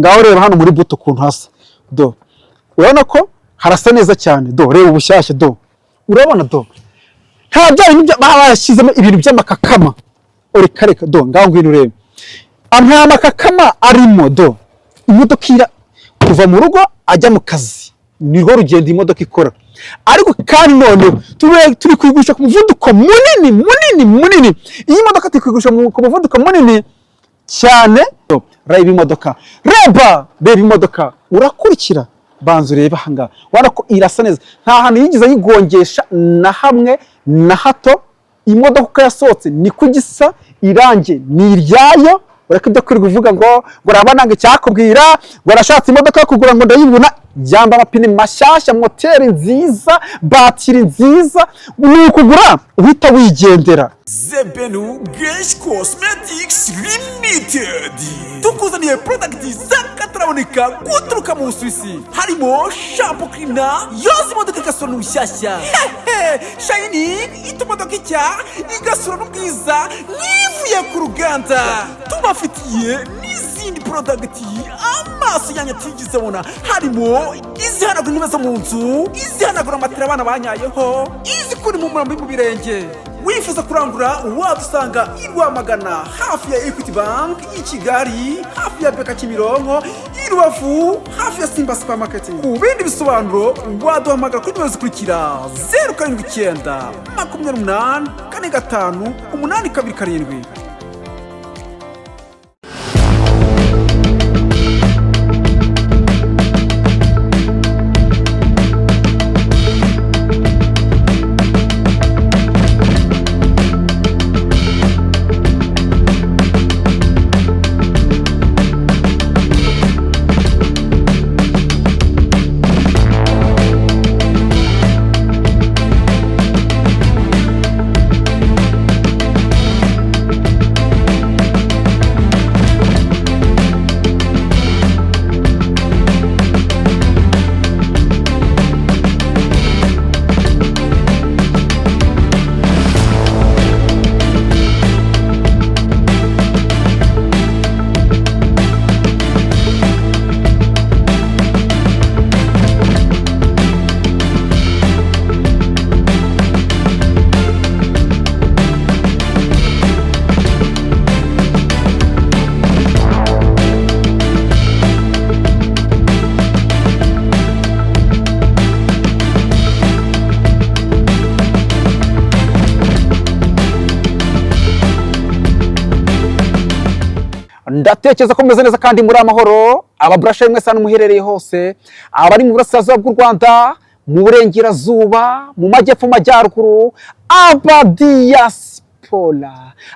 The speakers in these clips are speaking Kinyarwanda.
ngaho reba hano muri buto ukuntu hasa do, urabona ko harasa neza cyane do, reba ubushyashya do, urabona do, nta byari bashyizemo ibintu by'amakakama reka do, ngaho ngwino urebe nta makakama arimo do, imodoka ira kuva mu rugo ajya mu kazi nirwo rugendo imodoka ikora, ariko kandi none turi kwigusha ku muvuduko munini, iyi modoka turi kwigusha ku muvuduko munini cyane. Reba imodoka, reba imodoka, urakurikira banza ureba hanga, wana ko irasa neza, nta hantu yigize yigongesha na hamwe na hato. Imodoka yasohotse ni kugisa, irange ni iryayo. Ureka ibyo kuri kuvuga ngo urabona ngo cyakubwira ngo arashatse imodoka yo kugura ngo ndayibona, yamba amapine mashyashya, moteri nziza, batiri nziza, ni ukugura uhita wigendera. Zebenu Gesh Cosmetics Limited tukuzaniye product z'akataraboneka guturuka mu Busuwisi, harimo shampoo cleaner yoza imodoka igasura n'ubushyashya, shining ituma imodoka icya igasura n'ubwiza nivuye ku ruganda. Tubafitiye n'izindi product amaso yanyu atigeze abona, harimo izihanagura intebe zo mu nzu, izihanagura amatera abana banyayeho, izikura impumuro mbi mu birenge. Wifuza kurangura wadusanga i Rwamagana hafi ya Equity Bank, i Kigali hafi ya Beka Kimironko, i Rubavu hafi ya Simba Supermarket. Ku bindi bisobanuro waduhamagara kuri nimero zikurikira 079 28 45 827. Ndatekereza ko meze neza kandi muri amahoro. Ababrasha mwe sana muherereye hose, abari mu burasirazuba bw'u Rwanda, mu burengerazuba, mu majyepfo, majyaruguru, abadiaspora,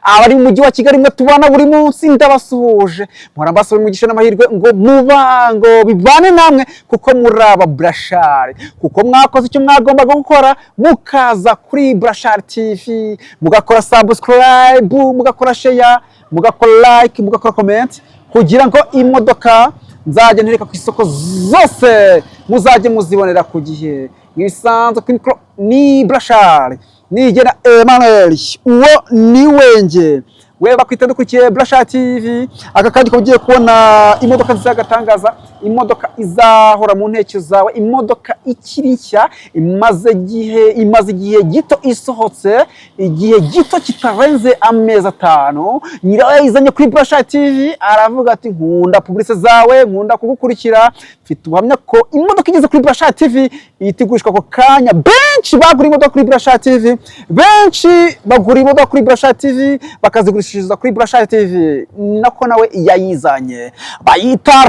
abari mu mujyi wa Kigali mwe tubana buri munsi, ndabasuhuje. Murambasaba umugisha n'amahirwe ngo mubango bibane namwe, kuko muri ababrashari, kuko mwakoze icyo mwagomba gukora, mukaza kuri Brashari TV, mugakora subscribe, mugakora share, mugakora like, mugakora comment, kugira ngo imodoka nzajya ntereka ku isoko zose muzajye muzibonera ku gihe. Ibisanzwe ni Brashari, nigena Emmanuel, uwo ni wenge. Wewe bakwita dukurikiye Brashari TV, aka kandi ko ugiye kubona imodoka zagatangaza, imodoka izahora mu nteke zawe, imodoka ikirishya imaze igihe gito isohotse, igihe gito kitarenze amezi 5. Nyirayo izanye kuri Brashari TV, aravuga ati nkunda publicité zawe, nkunda kugukurikira, mfite ubuhamya ko imodoka igeze kuri Brashari TV itigurishwa ko kanya. Benshi bagura imodoka kuri Brashari TV, benshi bagura imodoka kuri Brashari TV bakazigurishiriza kuri Brashari TV, nako nawe yayizanye, bayita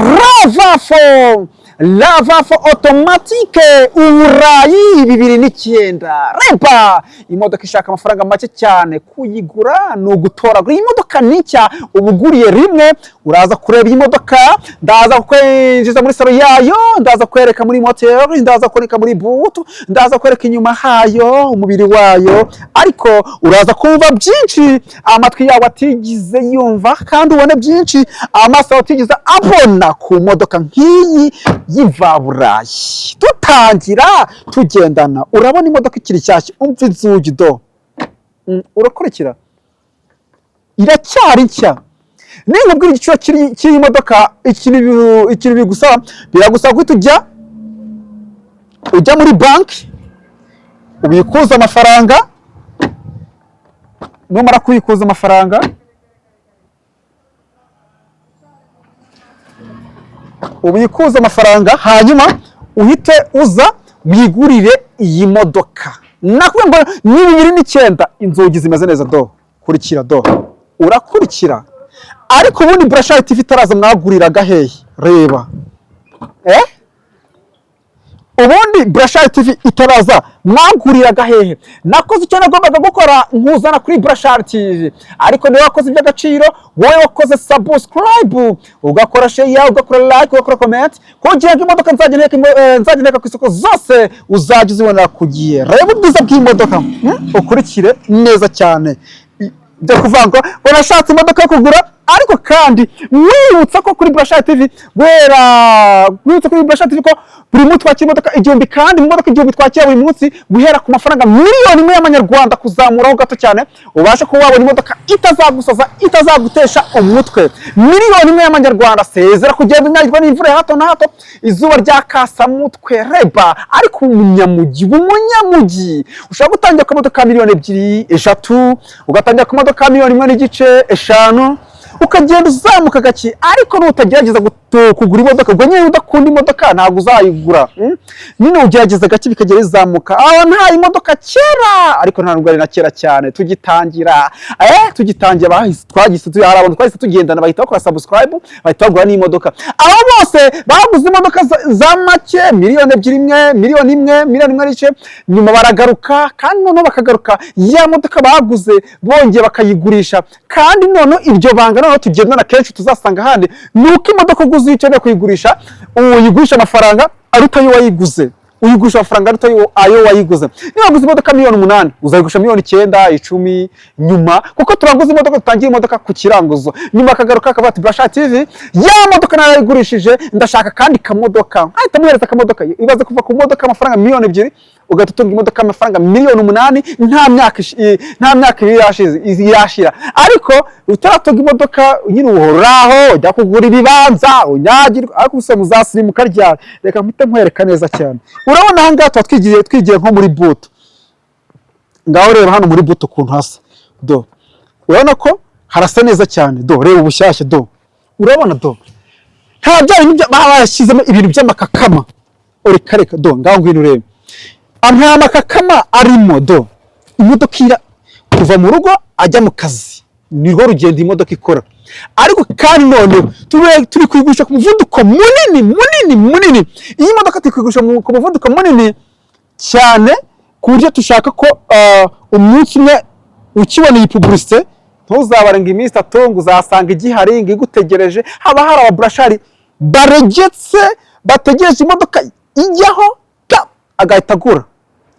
Ravafo automatique Uburayi 2009. Reba imodoka ishaka amafaranga make cyane kuyigura, no gutoragura. Imodoka nicya ubuguriye rimwe, uraza kureba imodoka, ndaza kwinjiza muri salo yayo, ndaza kwereka muri moteur, ndaza kwereka muri butu, ndaza kwereka inyuma hayo, umubiri wayo, ariko uraza kumva byinshi amatwi yawe atigize yumva, kandi ubone byinshi amaso atigize abona ku modoka nk'iyi y'Ivaburayi. Tutangira tugendana, urabona imodoka ikiri cyashya, umva inzugi do, urakurikira, iracyari nshya. ninkubwira igiciro cy'iyi modoka ikintu bigusaba biragusaba guhita ujya muri banki ubikuza amafaranga, numara kubikuza amafaranga hanyuma uhite uza wigurire iyi modoka. Nakubwiye ngo ni 2009 inzugi zimeze neza do, kurikira do, urakurikira. Ariko ubundi Brashari TV itaraza mwaguriraga hehe? Reba ubundi Brashari TV itaraza mwaguriraga hehe? Nakoze icyo nagombaga gukora nkuzana kuri Brashari TV, ariko niwe wakoze iby'agaciro, wowe wakoze subscribe, ugakora share, ugakora like, ugakora comment, kugira ngo imodoka nzajya ku isoko zose uzajya uzibonera ku gihe. Reba ubwiza bw'imodoka, ukurikire neza cyane. Byo kuvanga wanashatse imodoka yo kugura, ariko kandi wibutsa ko kuri Brashari TV ko buri munsi twakira imodoka 1000, kandi imodoka 1000 twakira buri munsi guhera ku mafaranga 1,000,000 y'amanyarwanda kuzamuraho gato cyane, ubashe ko wabona imodoka itazagusaza, itazagutesha umutwe. 1,000,000 y'amanyarwanda, sezera kugenda unyagirwa n'imvura ya hato na hato, izuba ryakasa mutwe. Reba, ariko umunyamujyi ushaka gutangira ku modoka 2,000,000, 3, ugatangira ku modoka 1,1,5, 5, ukagenda uzamuka gake. Ariko nutagerageza kugura imodoka ngo nyine udakunda imodoka ntabwo uzayigura. Nyine ugerageza gake bikagera izamuka. Nta imodoka kera, ariko nta nubwo ari na kera cyane. Tugitangira twagise hari abantu twahise tugendana bahita bakora subscribe, bahita bagura n'imodoka. Abo bose baguze imodoka za make 2,000,000, 1,000,000, 1,000,000, nyuma baragaruka, kandi noneho bakagaruka ya modoka baguze bongeye bakayigurisha. Kandi noneho ibyo banga noneho tugendana kenshi tuzasanga handi, nuko imodoka uguze ukeneye kuyigurisha, uyigurisha amafaranga aruta ayo wayiguze. Uyigurisha amafaranga aruta ayo wayiguze. Niba uguze imodoka 8,000,000, uzayigurisha 9,000,000, 10,000 nyuma, kuko turaguze imodoka, tutangiye imodoka ku kiranguzo. Nyuma akagaruka akavuga ati Brashari TV ya modoka narayigurishije, ndashaka kandi kamodoka. Ahita muhereza akamodoka. Ibaze kuva ku modoka amafaranga 2,000,000 ugatutunga imodoka amafaranga 8,000,000, nta myaka irashira. Ariko utaratunga imodoka nyine uhoraho ujya kugura ibibanza unyagirwa, ariko gusa muzasirimuka ryari. Reka mpite nkwereka neza cyane. Urabona aha ngaha twigiye nko muri buto. Ngaho reba hano muri buto ukuntu hasa do, urabona ko harasa neza cyane do. Reba ubushyashya do, urabona do, nta byari bashyizemo ibintu by'amakakama. Reka do, ngaho ngwino urebe, nta makakama arimo do. Imodoka kuva mu rugo ajya mu kazi nirwo rugendo imodoka ikora. Ariko kandi none turi kwigurisha ku muvuduko munini. Iyi modoka turi kwigurisha ku muvuduko munini cyane, ku buryo tushaka ko umunsi umwe ukibona iyi publicité ntuzabarenga iminsi 3 ngo uzasanga igihari ngo igutegereje. Haba hari aba Brashari baregetse bategereje imodoka ijyaho agahita agura,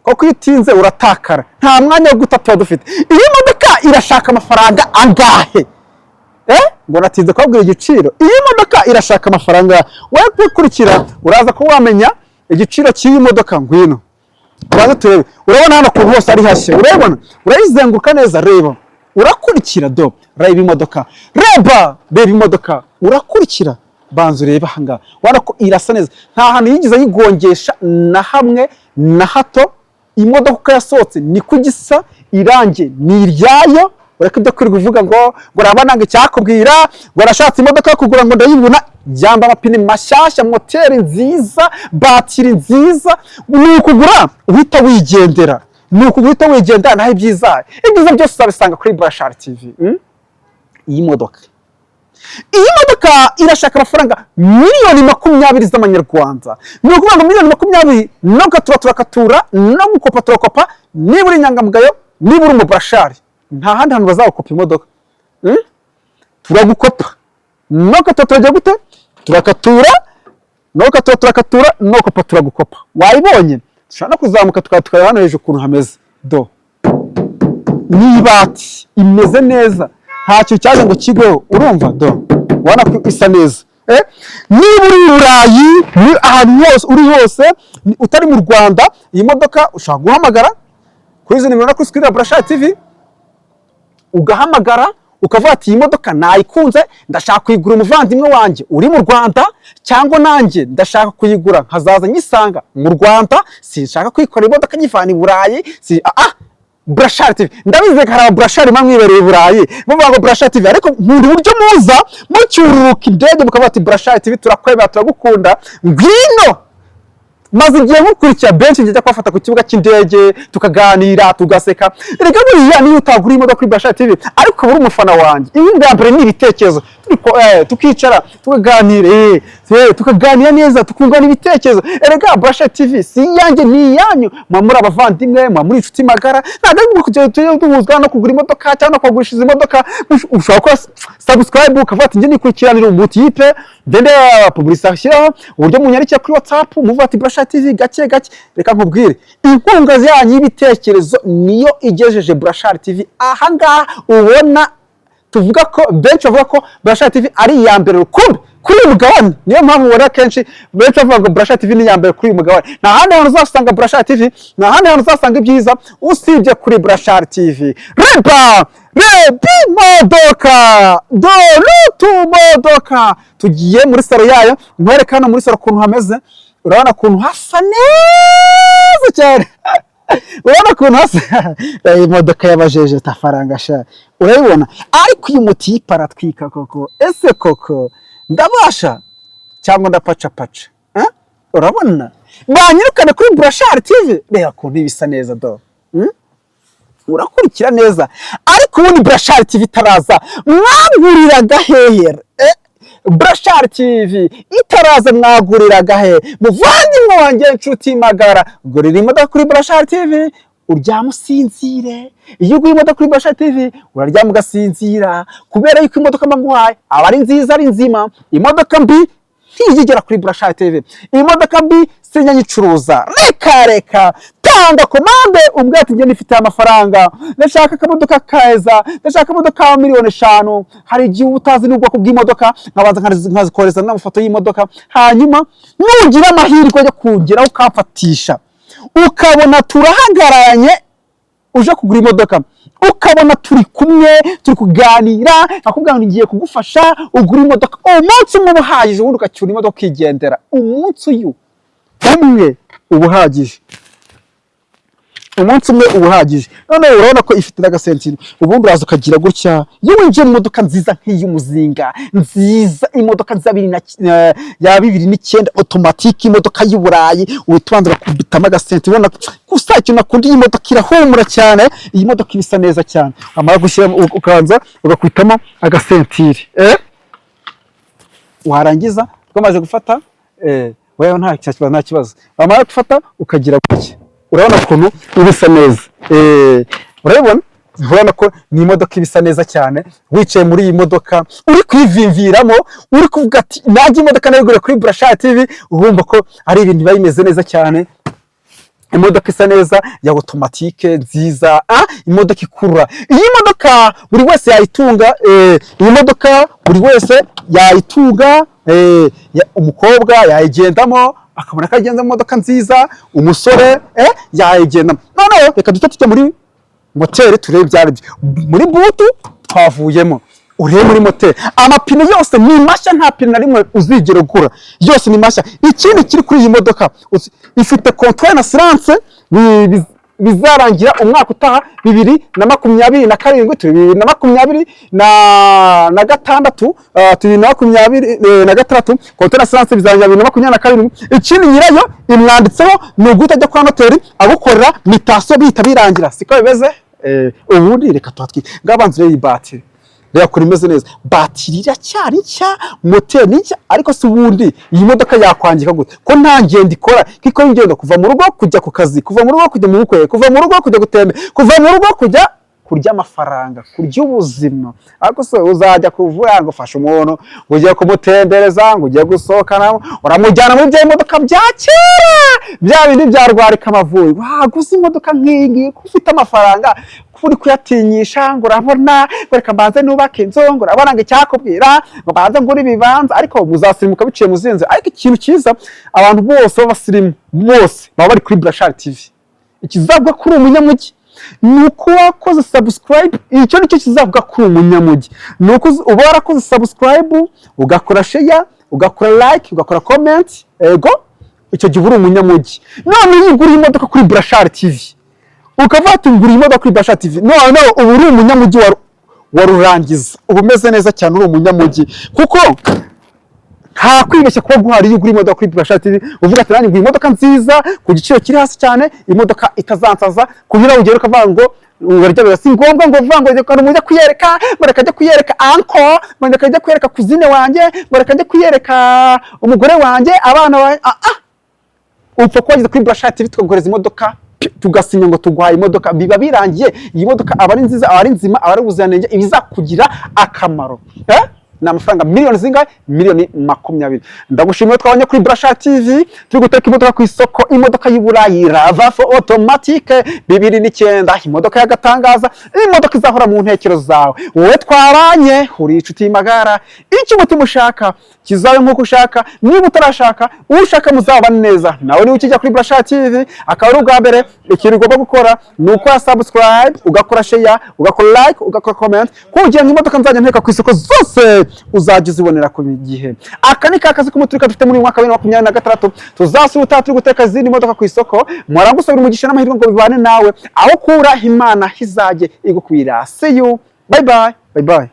kuko iyo utinze uratakara, nta mwanya wo gutata dufite. Iyi modoka irashaka amafaranga angahe? Ngo natinze kubabwira igiciro. Iyi modoka irashaka amafaranga. Wowe kwikurikira uraza ko wamenya igiciro cy'iyi modoka. Ngwino uraza turebe. Urabona hano ku hose ari hashya, urabona, urayizenguruka neza. Reba, urakurikira do, reba imodoka, reba imodoka, urakurikira. Banza urebe aha ngaha, ubona ko irasa neza, nta hantu yigeze yigongesha na hamwe na hato. Imodoka uko yasohotse niko gisa, irange ni iryayo. Ureka ibyo kuri kuvuga ngo rabananga icyakubwira ngo arashatse imodoka yo kugura ngo ndayibona. Jyamba amapine mashyashya, moteri nziza, batiri nziza. Nukugura uhita wigendera, naho ibyiza byose uzabisanga kuri Brashari TV. Iyi modoka irashaka amafaranga 20,000,000 z'amanyarwanda. Ni ukuvuga ngo 20,000,000 no turakatura no gukopa turakopa. Niba uri inyangamugayo, niba uri mu Brashari, nta handi hantu bazagukopa imodoka. Turagukopa no turajya gute, turakatura no turakatura no kopa turagukopa. Wayibonye? Dushaka no kuzamuka tukaya hano hejuru ukuntu hameze do. Nibati imeze neza, ntacyo cyaje ngo kigweho. Urumva do, ubona ko isa neza. Niba uri Burayi, ni ahantu hose uri hose, utari mu Rwanda, iyi modoka ushaka guhamagara kuri izi nimero kuri screen ya Brashari TV, ugahamagara ukavuga ati iyi modoka nayikunze ndashaka kuyigura umuvandimwe wanjye uri mu Rwanda, cyangwa nanjye ndashaka kuyigura nkazaza nyisanga mu Rwanda, sinshaka kwikorera imodoka nyivana i Burayi. Burashari TV ndabizi ko hari Burashari mwibereye i Burayi muvuga ngo Burashari TV, ariko nkunda uburyo muza mucyururuka indege mukavuga ati Burashari TV turakwemera turagukunda, ngwino maze igihe nkukurikira benshi njya kwafata ku kibuga cy'indege tukaganira tugaseka. Erega buriya niyo utagura imodoka kuri Burashari TV ariko buri umufana wanjye, ibi mbere ni ibitekerezo tukicara tukaganira tukaganira neza tukungana ibitekerezo. Erega Burashari TV si yanjye ni yanyu, muri abavandimwe muri inshuti magara, ntabwo kujya duhuzwa no kugura imodoka cyangwa kugurisha izi modoka. Ushobora ko subscribe ukavuga ati njye nikurikiranira umutipe ndende publicité ashyiraho uburyo munyarikira kuri WhatsApp muvuga ati Burashari TV gake gake. Reka nkubwire inkunga yanyu y'ibitekerezo niyo igejeje Burashari TV ahangaha ubona. Tuvuga ko benshi bavuga ko Burashari TV ari iya mbere rukumbi kuri uyu mugabane, niyo mpamvu ubona kenshi benshi bavuga ngo Burashari TV ni iya mbere kuri uyu mugabane. Nta handi hantu uzasanga Burashari TV, nta handi hantu uzasanga ibyiza usibye kuri Burashari TV. Reba imodoka dore modoka tugiye muri salo yayo, nkwereka hano muri salo ukuntu hameze. Urabona ukuntu hasa neza cyane urabona ukuntu hasa imodoka y'abajeje tafaranga sha urabibona. Ariko uyu mutipe aratwika koko, ese koko ndabasha cyangwa ndapacapaca? Urabona banyirukane kuri Burashari TV, reba ukuntu ibisa neza do urakurikira neza. Ariko ubundi Burashari TV itaraza mwaguriraga hehe? Burashari TV itaraza mwaguriraga he? Muvandimwe wanjye inshuti magara, gurira imodoka kuri Burashari TV uryama usinzire. Iyo uguye imodoka kuri Burashari TV uraryama ugasinzira, kubera yuko imodoka mbaguhaye aba ari nziza ari nzima. Imodoka mbi ntiyigera kuri Burashari TV, imodoka mbi sinyanyicuruza. Reka tanga komande ubwo ati njye nifite amafaranga, ndashaka akamodoka keza, ndashaka imodoka ya $5,000,000. Hari igihe utazi n'ubwoko bw'imodoka nkabanza nkazikoreza n'amafoto y'imodoka, hanyuma nugira amahirwe yo kungeraho ukamfatisha ukabona turahagararanye uje kugura imodoka, ukabona turi kumwe turi kuganira, akubwira ngo ngiye kugufasha ugura imodoka, umunsi umwe uhagije ubundi ugacyura imodoka ukigendera. Umunsi uyu umwe ubuhagije, umunsi umwe ubuhagije. None urabona ko ifite n'agasentiro, ubundi uraza ukagira gutya. Iyo winjiye mu modoka nziza nk'iy'umuzinga nziza, imodoka za 2009 automatique, imodoka y'u Burayi, uhita kubitamo agasentiro. Ubona gusa icyo nakunda iyi modoka irahumura cyane, iyi modoka ibisa neza cyane. Amara gushyira ukanza ugakwitamo agasentiro warangiza twamaze gufata wewe nta kibazo. Amara gufata ukagira gutya, urabona ukuntu ibisa neza. Urabona ko ni imodoka ibisa neza cyane. Wicaye muri iyi modoka uri kwivimviramo, uri kuvuga ati najye imodoka nayigure kuri Burashari TV, urumva ko ari ibintu biba bimeze neza cyane. Imodoka isa neza ya automatique nziza, imodoka ikurura. Iyi modoka buri wese yayitunga, iyi modoka buri wese yayitunga, umukobwa yayigendamo akabona ko agenda mu modoka nziza, umusore yayigendamo. Noneho reka tujye muri moteri turebe ibyaribyo. Muri butu twavuyemo, urebe muri moteri amapine yose ni mashya, nta pine na rimwe uzigera ugura, yose ni mashya. Ikindi kiri kuri iyi modoka ifite control na silence, bizarangira umwaka utaha 2027 2026 2026 control na silence bizarangira 2022. Ikindi nyirayo imwanditseho ni uguhita ajya kwa noteri agukorera mutation bihita birangira. Siko bimeze. Ubundi reka twatwike ngabanze iyi battery reka kuri imeze neza. Battery iracyari nshya, moteri nshya, ariko si ubundi iyi modoka yakwangika gute ko nta ngendo ikora? Kiko ingendo kuva mu rugo kujya ku kazi, kuva mu rugo kujya mu bukwe, kuva mu rugo kujya gutembe, kuva mu rugo kujya kurya amafaranga, kurya ubuzima. Ariko se uzajya kuvuga ngo fasha umuntu ngo ugiye kumutembereza, ngo ugiye gusohokana, uramujyana muri bya imodoka bya kera, bya bindi byarwarika amavuyi. Waguze imodoka nk'iyi ufite amafaranga uri kuyatinyisha, ngo urabona reka mbanze nubake inzu, ngo urabona ngo icyakubwira ngo mbanze ngure ibibanza, ariko muzasirimuka biciye muzinze. Ariko ikintu cyiza abantu bose b'abasirimu bose baba bari kuri Burashari TV. Ikizabwa kuri umunyamujyi nuko wakoze subscribe, icyo nicyo kizavuga kuri umunyamujyi. Nuko uba warakoze subscribe, ugakora share, ugakora like, ugakora comment, ego icyo gihe uri umunyamujyi. None yigura imodoka kuri Brashari TV, ukavuga ati ngura imodoka kuri Brashari TV, none ubu uri umunyamujyi warurangiza, uba umeze neza cyane, uri umunyamujyi. Kuko nta kwibeshya kuba guhari yugura imodoka kuri Brashari TV, uvuga ati nanjye ngura imodoka nziza ku giciro kiri hasi cyane, imodoka itazansaza, kugira ugere ukavuga ngo urarya si ngombwa ngo uvuga ngo reka mujye kuyereka, bareka ajya kuyereka anko, bareka ajya kuyereka kuzine wanjye, bareka ajya kuyereka umugore wanjye, abana wanjye. Upfa kwageza kuri Brashari TV tukagoreza imodoka, tugasinya ngo tuguhaye imodoka, biba birangiye. Iyi modoka aba ari nziza, aba ari nzima, aba ari ubuziranenge, ibizakugira akamaro. Ni amafaranga miliyoni zingahe? Miliyoni 20. Ndagushimiye twabanye kuri Brashari TV, turi guteka imodoka ku isoko, imodoka y'Iburayi Rava4 automatique 2009, imodoka y'agatangaza, imodoka izahora mu ntekero zawe. Wowe twaranye uri inshuti y'amagara, icyo umutima ushaka kizabe nk'uko ushaka. Niba utarashaka, ushaka muzaba neza. Nawe niba ukijya kuri Brashari TV, akaba ari ubwa mbere, ikintu ugomba gukora ni ukora subscribe, ugakora share, ugakora like, ugakora comment, kugira ngo imodoka nzajya nteka ku isoko zose uzajya uzibonera ku gihe. Aka ni kakazi k'umuturika dufite muri mwaka 2026, tuzasura turi guteka izindi modoka ku isoko. Mwarangusabira umugisha n'amahirwe ngo bibane nawe, aho kura Imana hizajye igukwira. See you, bye bye, bye bye.